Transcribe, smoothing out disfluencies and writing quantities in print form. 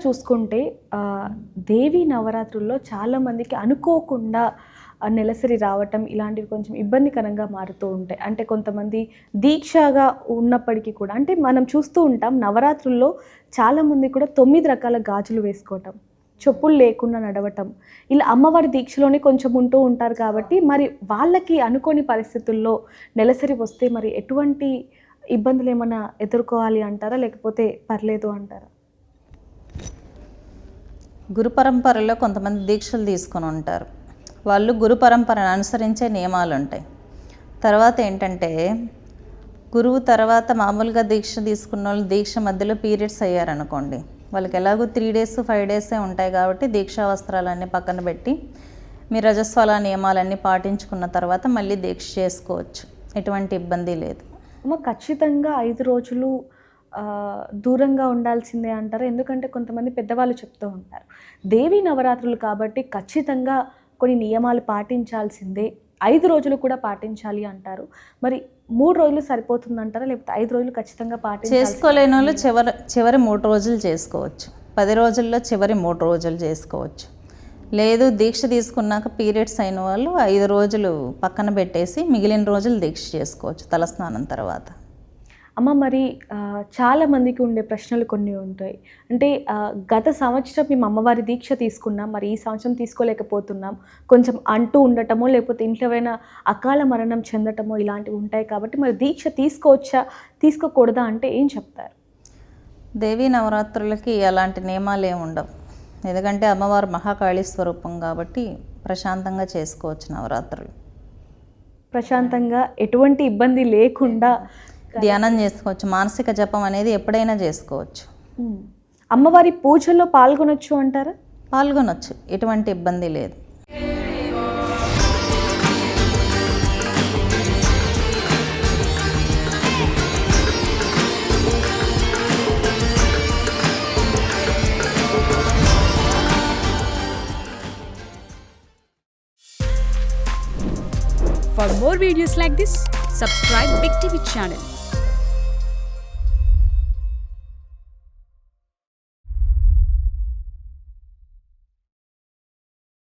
చూసుకుంటే దేవి నవరాత్రుల్లో చాలామందికి అనుకోకుండా నెలసరి రావటం ఇలాంటివి కొంచెం ఇబ్బందికరంగా మారుతూ ఉంటాయి. అంటే కొంతమంది దీక్షగా ఉన్నప్పటికీ కూడా అంటే మనం చూస్తూ ఉంటాం నవరాత్రుల్లో చాలామంది కూడా 9 రకాల గాజులు వేసుకోవటం, చెప్పులు లేకుండా నడవటం, ఇలా అమ్మవారి దీక్షలోనే కొంచెం ఉంటూ ఉంటారు. కాబట్టి మరి వాళ్ళకి అనుకోని పరిస్థితుల్లో నెలసరి వస్తే మరి ఎటువంటి ఇబ్బందులు ఏమైనా ఎదుర్కోవాలి అంటారా, లేకపోతే పర్లేదు అంటారా? గురు పరంపరలో కొంతమంది దీక్షలు తీసుకొని ఉంటారు. వాళ్ళు గురు పరంపరను అనుసరించే నియమాలు ఉంటాయి. తర్వాత ఏంటంటే గురువు తర్వాత మామూలుగా దీక్ష తీసుకున్న వాళ్ళు దీక్ష మధ్యలో పీరియడ్స్ అయ్యారనుకోండి, వాళ్ళకి ఎలాగో 3 days 5 days ఉంటాయి కాబట్టి దీక్షా వస్త్రాలన్నీ పక్కన పెట్టి మీ రజస్వల నియమాలన్నీ పాటించుకున్న తర్వాత మళ్ళీ దీక్ష చేసుకోవచ్చు. ఎటువంటి ఇబ్బంది లేదు. ఖచ్చితంగా 5 రోజులు దూరంగా ఉండాల్సిందే అంటారు. ఎందుకంటే కొంతమంది పెద్దవాళ్ళు చెప్తూ ఉంటారు దేవి నవరాత్రులు కాబట్టి ఖచ్చితంగా కొన్ని నియమాలు పాటించాల్సిందే, 5 రోజులు కూడా పాటించాలి అంటారు. మరి 3 రోజులు సరిపోతుందంటారా, లేకపోతే 5 రోజులు ఖచ్చితంగా చేసుకోలేని వాళ్ళు చివరి 3 రోజులు చేసుకోవచ్చు. 10 రోజుల్లో చివరి 3 రోజులు చేసుకోవచ్చు. లేదు దీక్ష తీసుకున్నాక పీరియడ్స్ అయిన వాళ్ళు 5 రోజులు పక్కన పెట్టేసి మిగిలిన రోజులు దీక్ష చేసుకోవచ్చు తలస్నానం తర్వాత. అమ్మ మరి చాలామందికి ఉండే ప్రశ్నలు కొన్ని ఉంటాయి. అంటే గత సంవత్సరం మేము అమ్మవారి దీక్ష తీసుకున్నాం, మరి ఈ సంవత్సరం తీసుకోలేకపోతున్నాం, కొంచెం అంటూ ఉండటమో లేకపోతే ఇంట్లో ఏమైనా అకాల మరణం చెందటమో ఇలాంటివి ఉంటాయి. కాబట్టి మరి దీక్ష తీసుకోవచ్చా తీసుకోకూడదా అంటే ఏం చెప్తారు? దేవీ నవరాత్రులకి అలాంటి నియమాలు ఏమి ఉండవు. ఎందుకంటే అమ్మవారు మహాకాళీ స్వరూపం కాబట్టి ప్రశాంతంగా చేసుకోవచ్చు. నవరాత్రులు ప్రశాంతంగా ఎటువంటి ఇబ్బంది లేకుండా ధ్యానం చేసుకోవచ్చు. మానసిక జపం అనేది ఎప్పుడైనా చేసుకోవచ్చు. అమ్మవారి పూజల్లో పాల్గొనొచ్చు అంటారా? పాల్గొనొచ్చు, ఎటువంటి ఇబ్బంది లేదు. For more videos like this, subscribe Big TV channel.